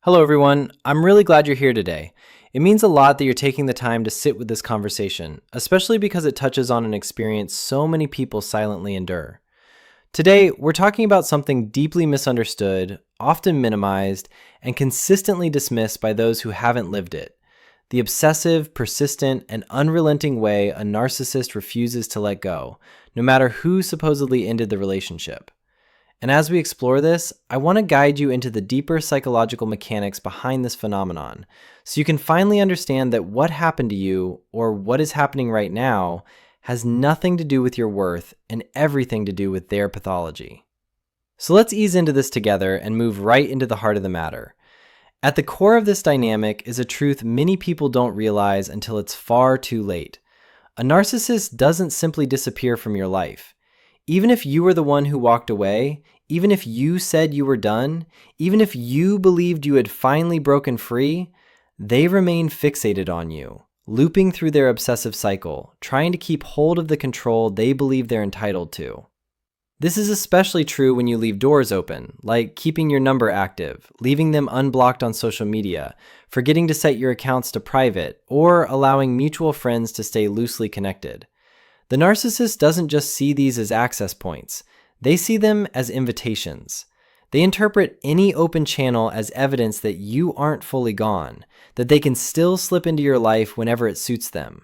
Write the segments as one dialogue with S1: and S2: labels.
S1: Hello, everyone. I'm really glad you're here today. It means a lot that you're taking the time to sit with this conversation, especially because it touches on an experience so many people silently endure. Today, we're talking about something deeply misunderstood, often minimized, and consistently dismissed by those who haven't lived it: the obsessive, persistent, and unrelenting way a narcissist refuses to let go, no matter who supposedly ended the relationship. And as we explore this, I want to guide you into the deeper psychological mechanics behind this phenomenon, so you can finally understand that what happened to you, or what is happening right now, has nothing to do with your worth and everything to do with their pathology. So let's ease into this together and move right into the heart of the matter. At the core of this dynamic is a truth many people don't realize until it's far too late. A narcissist doesn't simply disappear from your life. Even if you were the one who walked away, even if you said you were done, even if you believed you had finally broken free, they remain fixated on you, looping through their obsessive cycle, trying to keep hold of the control they believe they're entitled to. This is especially true when you leave doors open, like keeping your number active, leaving them unblocked on social media, forgetting to set your accounts to private, or allowing mutual friends to stay loosely connected. The narcissist doesn't just see these as access points. They see them as invitations. They interpret any open channel as evidence that you aren't fully gone, that they can still slip into your life whenever it suits them.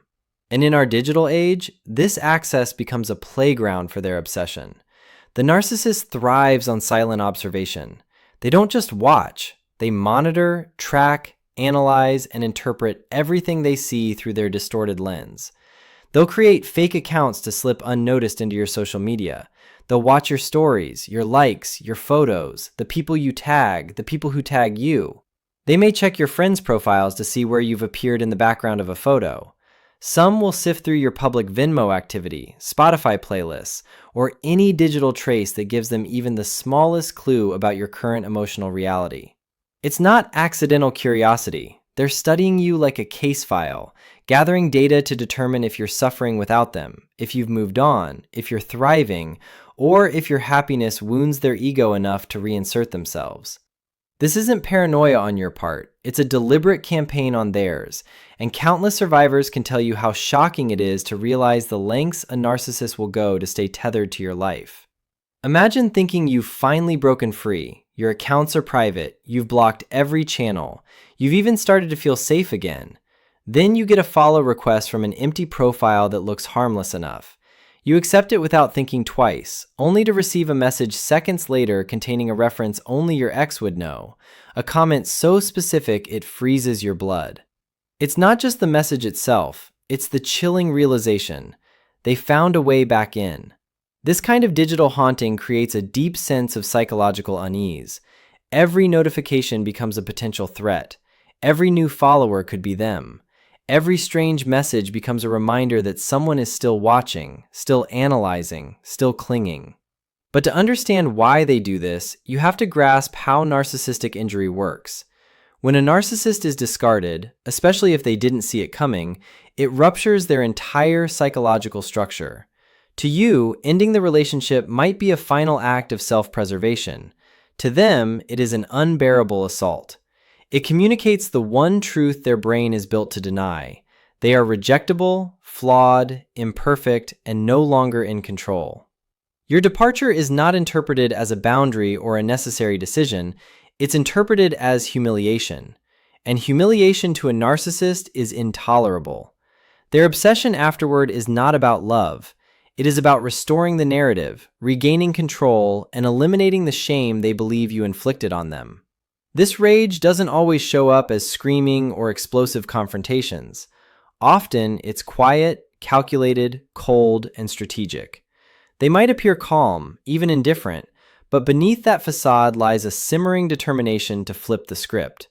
S1: And in our digital age, this access becomes a playground for their obsession. The narcissist thrives on silent observation. They don't just watch, they monitor, track, analyze, and interpret everything they see through their distorted lens. They'll create fake accounts to slip unnoticed into your social media. They'll watch your stories, your likes, your photos, the people you tag, the people who tag you. They may check your friends' profiles to see where you've appeared in the background of a photo. Some will sift through your public Venmo activity, Spotify playlists, or any digital trace that gives them even the smallest clue about your current emotional reality. It's not accidental curiosity. They're studying you like a case file, gathering data to determine if you're suffering without them, if you've moved on, if you're thriving, or if your happiness wounds their ego enough to reinsert themselves. This isn't paranoia on your part, it's a deliberate campaign on theirs, and countless survivors can tell you how shocking it is to realize the lengths a narcissist will go to stay tethered to your life. Imagine thinking you've finally broken free, your accounts are private, you've blocked every channel, you've even started to feel safe again. Then you get a follow request from an empty profile that looks harmless enough. You accept it without thinking twice, only to receive a message seconds later containing a reference only your ex would know, a comment so specific it freezes your blood. It's not just the message itself, it's the chilling realization. They found a way back in. This kind of digital haunting creates a deep sense of psychological unease. Every notification becomes a potential threat. Every new follower could be them. Every strange message becomes a reminder that someone is still watching, still analyzing, still clinging. But to understand why they do this, you have to grasp how narcissistic injury works. When a narcissist is discarded, especially if they didn't see it coming, it ruptures their entire psychological structure. To you, ending the relationship might be a final act of self-preservation. To them, it is an unbearable assault. It communicates the one truth their brain is built to deny. They are rejectable, flawed, imperfect, and no longer in control. Your departure is not interpreted as a boundary or a necessary decision. It's interpreted as humiliation. And humiliation to a narcissist is intolerable. Their obsession afterward is not about love. It is about restoring the narrative, regaining control, and eliminating the shame they believe you inflicted on them. This rage doesn't always show up as screaming or explosive confrontations. Often, it's quiet, calculated, cold, and strategic. They might appear calm, even indifferent, but beneath that facade lies a simmering determination to flip the script.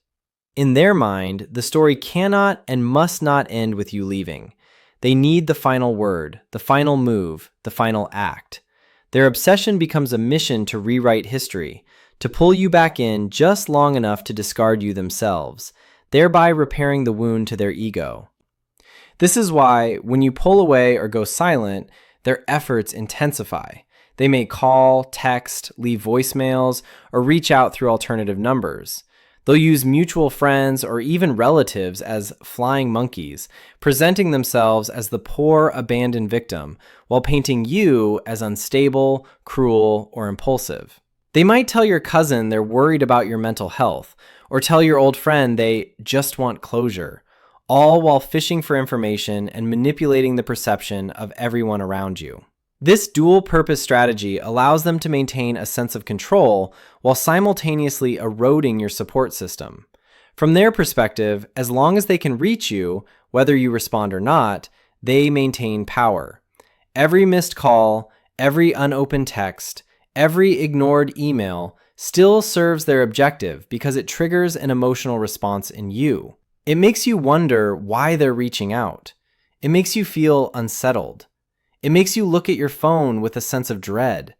S1: In their mind, the story cannot and must not end with you leaving. They need the final word, the final move, the final act. Their obsession becomes a mission to rewrite history, to pull you back in just long enough to discard you themselves, thereby repairing the wound to their ego. This is why, when you pull away or go silent, their efforts intensify. They may call, text, leave voicemails, or reach out through alternative numbers. They'll use mutual friends or even relatives as flying monkeys, presenting themselves as the poor, abandoned victim, while painting you as unstable, cruel, or impulsive. They might tell your cousin they're worried about your mental health, or tell your old friend they just want closure, all while fishing for information and manipulating the perception of everyone around you. This dual-purpose strategy allows them to maintain a sense of control while simultaneously eroding your support system. From their perspective, as long as they can reach you, whether you respond or not, they maintain power. Every missed call, every unopened text, every ignored email still serves their objective because it triggers an emotional response in you. It makes you wonder why they're reaching out. It makes you feel unsettled. It makes you look at your phone with a sense of dread.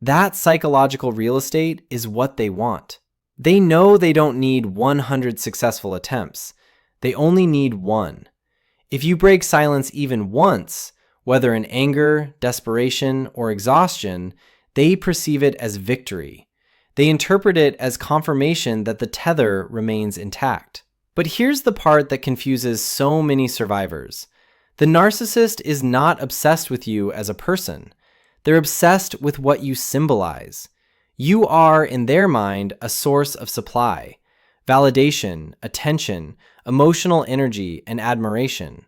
S1: That psychological real estate is what they want. They know they don't need 100 successful attempts. They only need one. If you break silence even once, whether in anger, desperation, or exhaustion, they perceive it as victory. They interpret it as confirmation that the tether remains intact. But here's the part that confuses so many survivors. The narcissist is not obsessed with you as a person. They're obsessed with what you symbolize. You are, in their mind, a source of supply, validation, attention, emotional energy, and admiration.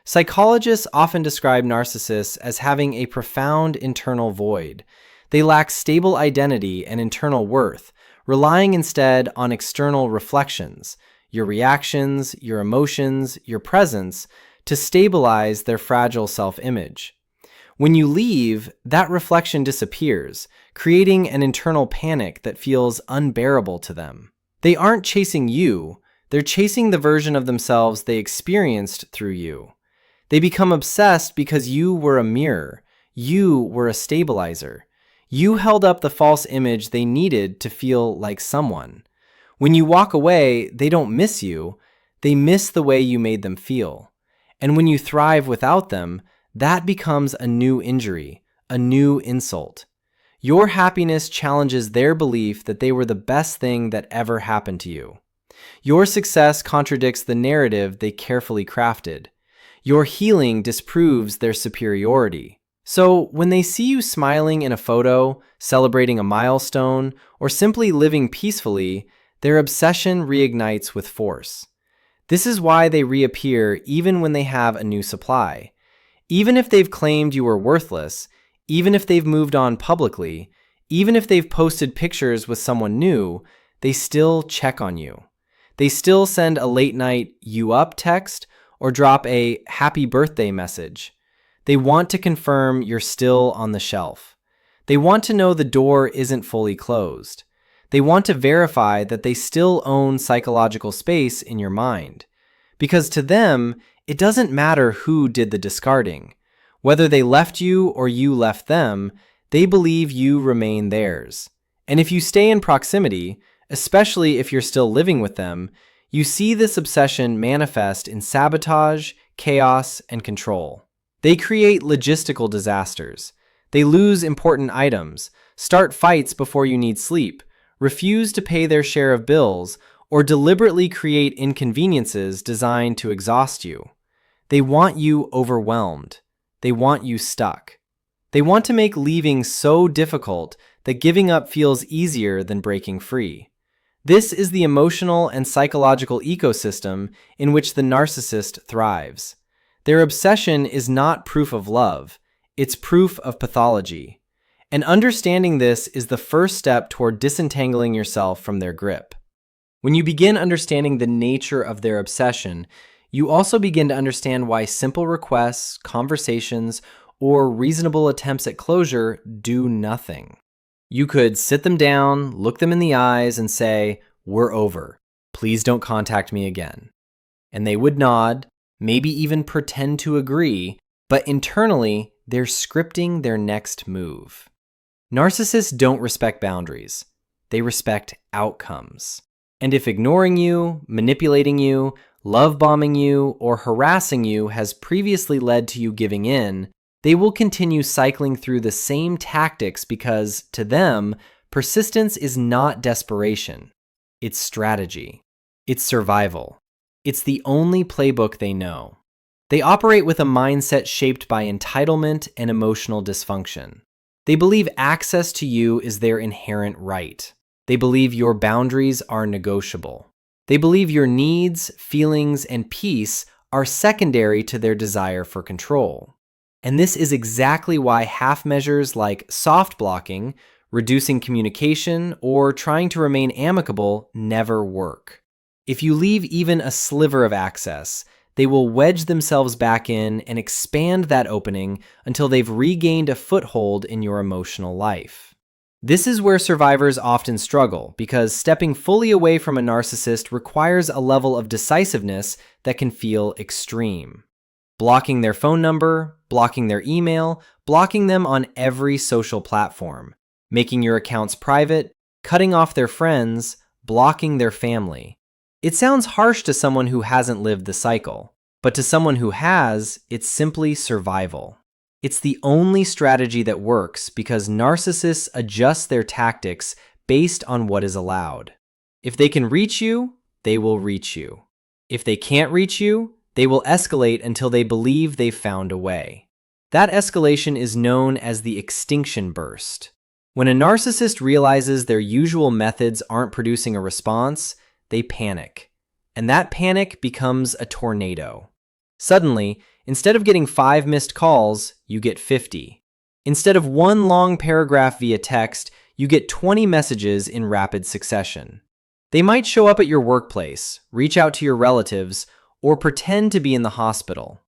S1: Psychologists often describe narcissists as having a profound internal void. They lack stable identity and internal worth, relying instead on external reflections, your reactions, your emotions, your presence, to stabilize their fragile self-image. When you leave, that reflection disappears, creating an internal panic that feels unbearable to them. They aren't chasing you, they're chasing the version of themselves they experienced through you. They become obsessed because you were a mirror, you were a stabilizer. You held up the false image they needed to feel like someone. When you walk away, they don't miss you, they miss the way you made them feel. And when you thrive without them, that becomes a new injury, a new insult. Your happiness challenges their belief that they were the best thing that ever happened to you. Your success contradicts the narrative they carefully crafted. Your healing disproves their superiority. So when they see you smiling in a photo, celebrating a milestone, or simply living peacefully, their obsession reignites with force. This is why they reappear even when they have a new supply. Even if they've claimed you were worthless, even if they've moved on publicly, even if they've posted pictures with someone new, they still check on you. They still send a late night "you up" text or drop a "happy birthday" message. They want to confirm you're still on the shelf. They want to know the door isn't fully closed. They want to verify that they still own psychological space in your mind. Because to them, it doesn't matter who did the discarding. Whether they left you or you left them, they believe you remain theirs. And if you stay in proximity, especially if you're still living with them, you see this obsession manifest in sabotage, chaos, and control. They create logistical disasters. They lose important items, start fights before you need sleep, refuse to pay their share of bills, or deliberately create inconveniences designed to exhaust you. They want you overwhelmed. They want you stuck. They want to make leaving so difficult that giving up feels easier than breaking free. This is the emotional and psychological ecosystem in which the narcissist thrives. Their obsession is not proof of love, it's proof of pathology. And understanding this is the first step toward disentangling yourself from their grip. When you begin understanding the nature of their obsession, you also begin to understand why simple requests, conversations, or reasonable attempts at closure do nothing. You could sit them down, look them in the eyes, and say, "We're over. Please don't contact me again." And they would nod, maybe even pretend to agree, but internally, they're scripting their next move. Narcissists don't respect boundaries. They respect outcomes. And if ignoring you, manipulating you, love bombing you, or harassing you has previously led to you giving in, they will continue cycling through the same tactics because, to them, persistence is not desperation. It's strategy. It's survival. It's the only playbook they know. They operate with a mindset shaped by entitlement and emotional dysfunction. They believe access to you is their inherent right. They believe your boundaries are negotiable. They believe your needs, feelings, and peace are secondary to their desire for control. And this is exactly why half measures like soft blocking, reducing communication, or trying to remain amicable never work. If you leave even a sliver of access, they will wedge themselves back in and expand that opening until they've regained a foothold in your emotional life. This is where survivors often struggle because stepping fully away from a narcissist requires a level of decisiveness that can feel extreme. Blocking their phone number, blocking their email, blocking them on every social platform, making your accounts private, cutting off their friends, blocking their family. It sounds harsh to someone who hasn't lived the cycle, but to someone who has, it's simply survival. It's the only strategy that works because narcissists adjust their tactics based on what is allowed. If they can reach you, they will reach you. If they can't reach you, they will escalate until they believe they've found a way. That escalation is known as the extinction burst. When a narcissist realizes their usual methods aren't producing a response, they panic. And that panic becomes a tornado. Suddenly, instead of getting 5 missed calls, you get 50. Instead of one long paragraph via text, you get 20 messages in rapid succession. They might show up at your workplace, reach out to your relatives, or pretend to be in the hospital.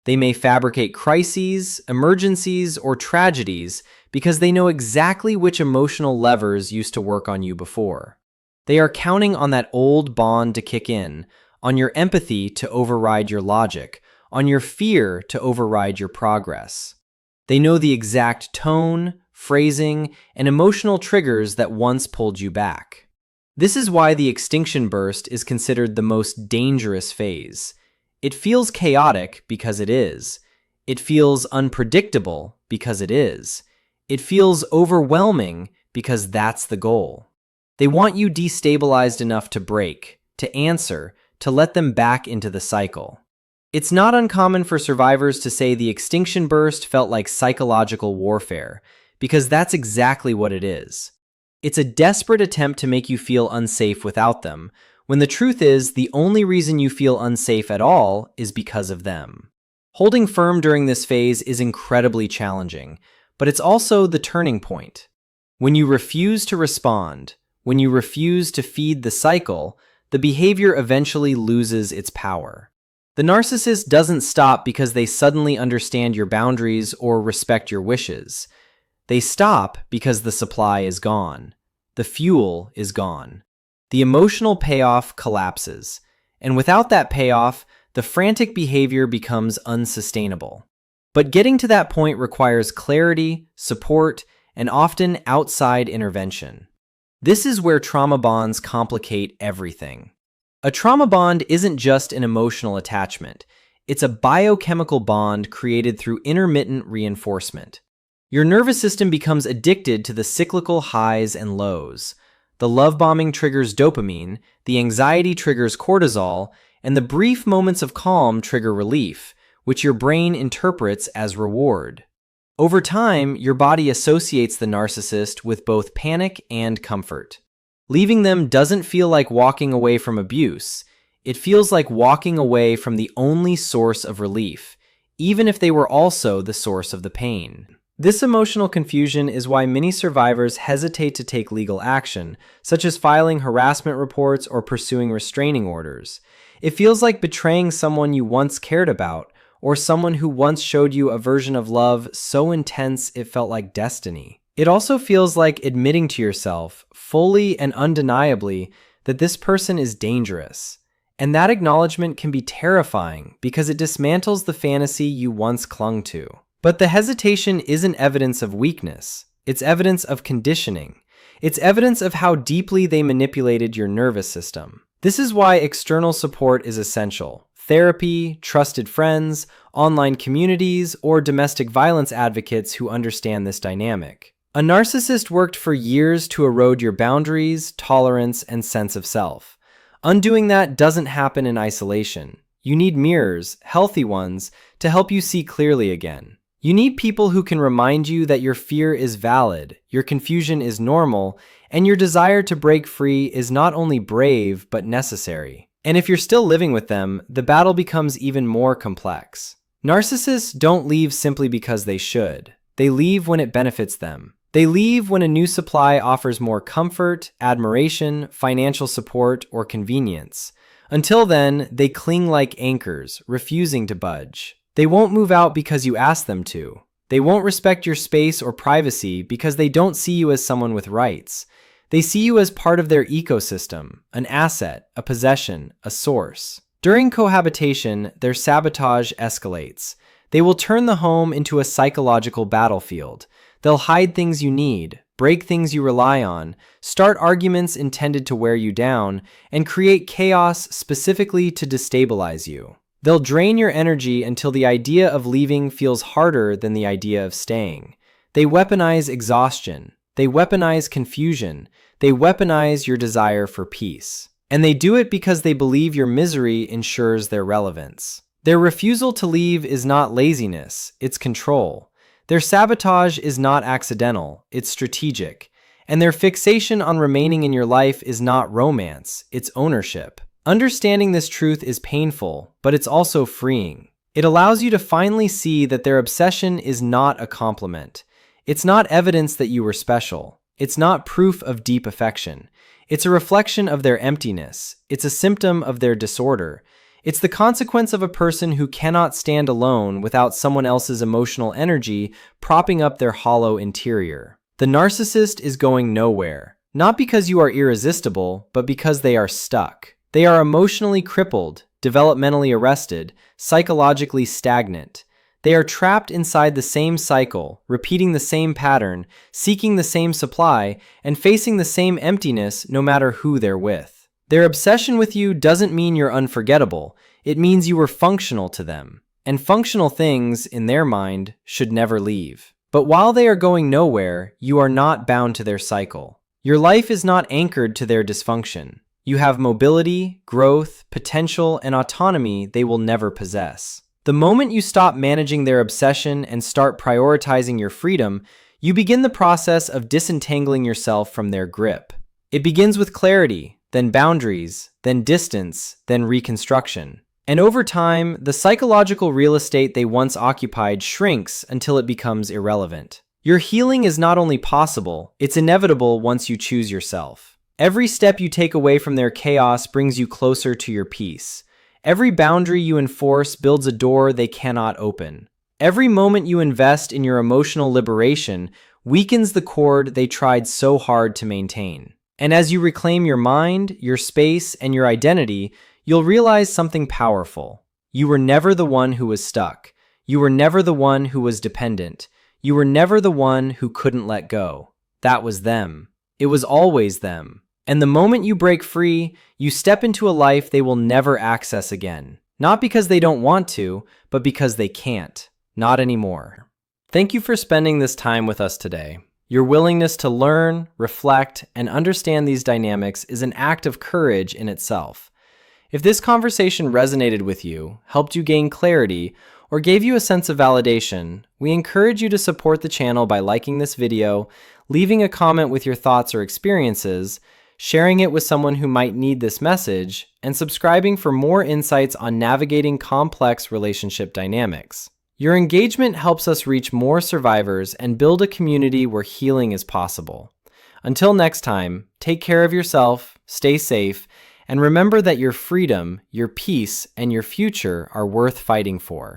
S1: They may fabricate crises, emergencies, or tragedies because they know exactly which emotional levers used to work on you before. They are counting on that old bond to kick in, on your empathy to override your logic, on your fear to override your progress. They know the exact tone, phrasing, and emotional triggers that once pulled you back. This is why the extinction burst is considered the most dangerous phase. It feels chaotic because it is. It feels unpredictable because it is. It feels overwhelming because that's the goal. They want you destabilized enough to break, to answer, to let them back into the cycle. It's not uncommon for survivors to say the extinction burst felt like psychological warfare, because that's exactly what it is. It's a desperate attempt to make you feel unsafe without them, when the truth is the only reason you feel unsafe at all is because of them. Holding firm during this phase is incredibly challenging, but it's also the turning point. When you refuse to respond, when you refuse to feed the cycle, the behavior eventually loses its power. The narcissist doesn't stop because they suddenly understand your boundaries or respect your wishes. They stop because the supply is gone. The fuel is gone. The emotional payoff collapses. And without that payoff, the frantic behavior becomes unsustainable. But getting to that point requires clarity, support, and often outside intervention. This is where trauma bonds complicate everything. A trauma bond isn't just an emotional attachment. It's a biochemical bond created through intermittent reinforcement. Your nervous system becomes addicted to the cyclical highs and lows. The love bombing triggers dopamine, the anxiety triggers cortisol, and the brief moments of calm trigger relief, which your brain interprets as reward. Over time, your body associates the narcissist with both panic and comfort. Leaving them doesn't feel like walking away from abuse. It feels like walking away from the only source of relief, even if they were also the source of the pain. This emotional confusion is why many survivors hesitate to take legal action, such as filing harassment reports or pursuing restraining orders. It feels like betraying someone you once cared about, or someone who once showed you a version of love so intense it felt like destiny. It also feels like admitting to yourself, fully and undeniably, that this person is dangerous. And that acknowledgement can be terrifying because it dismantles the fantasy you once clung to. But the hesitation isn't evidence of weakness. It's evidence of conditioning. It's evidence of how deeply they manipulated your nervous system. This is why external support is essential. Therapy, trusted friends, online communities, or domestic violence advocates who understand this dynamic. A narcissist worked for years to erode your boundaries, tolerance, and sense of self. Undoing that doesn't happen in isolation. You need mirrors, healthy ones, to help you see clearly again. You need people who can remind you that your fear is valid, your confusion is normal, and your desire to break free is not only brave, but necessary. And if you're still living with them, the battle becomes even more complex. Narcissists don't leave simply because they should. They leave when it benefits them. They leave when a new supply offers more comfort, admiration, financial support, or convenience. Until then, they cling like anchors, refusing to budge. They won't move out because you ask them to. They won't respect your space or privacy because they don't see you as someone with rights. They see you as part of their ecosystem, an asset, a possession, a source. During cohabitation, their sabotage escalates. They will turn the home into a psychological battlefield. They'll hide things you need, break things you rely on, start arguments intended to wear you down, and create chaos specifically to destabilize you. They'll drain your energy until the idea of leaving feels harder than the idea of staying. They weaponize exhaustion. They weaponize confusion. They weaponize your desire for peace. And they do it because they believe your misery ensures their relevance. Their refusal to leave is not laziness, it's control. Their sabotage is not accidental, it's strategic. And their fixation on remaining in your life is not romance, it's ownership. Understanding this truth is painful, but it's also freeing. It allows you to finally see that their obsession is not a compliment. It's not evidence that you were special. It's not proof of deep affection. It's a reflection of their emptiness. It's a symptom of their disorder. It's the consequence of a person who cannot stand alone without someone else's emotional energy propping up their hollow interior. The narcissist is going nowhere, not because you are irresistible, but because they are stuck. They are emotionally crippled, developmentally arrested, psychologically stagnant. They are trapped inside the same cycle, repeating the same pattern, seeking the same supply, and facing the same emptiness no matter who they're with. Their obsession with you doesn't mean you're unforgettable. It means you were functional to them. And functional things, in their mind, should never leave. But while they are going nowhere, you are not bound to their cycle. Your life is not anchored to their dysfunction. You have mobility, growth, potential, and autonomy they will never possess. The moment you stop managing their obsession and start prioritizing your freedom, you begin the process of disentangling yourself from their grip. It begins with clarity, then boundaries, then distance, then reconstruction. And over time, the psychological real estate they once occupied shrinks until it becomes irrelevant. Your healing is not only possible, it's inevitable once you choose yourself. Every step you take away from their chaos brings you closer to your peace. Every boundary you enforce builds a door they cannot open. Every moment you invest in your emotional liberation weakens the cord they tried so hard to maintain. And as you reclaim your mind, your space, and your identity, you'll realize something powerful. You were never the one who was stuck. You were never the one who was dependent. You were never the one who couldn't let go. That was them. It was always them. And the moment you break free, you step into a life they will never access again. Not because they don't want to, but because they can't. Not anymore. Thank you for spending this time with us today. Your willingness to learn, reflect, and understand these dynamics is an act of courage in itself. If this conversation resonated with you, helped you gain clarity, or gave you a sense of validation, we encourage you to support the channel by liking this video, leaving a comment with your thoughts or experiences, sharing it with someone who might need this message, and subscribing for more insights on navigating complex relationship dynamics. Your engagement helps us reach more survivors and build a community where healing is possible. Until next time, take care of yourself, stay safe, and remember that your freedom, your peace, and your future are worth fighting for.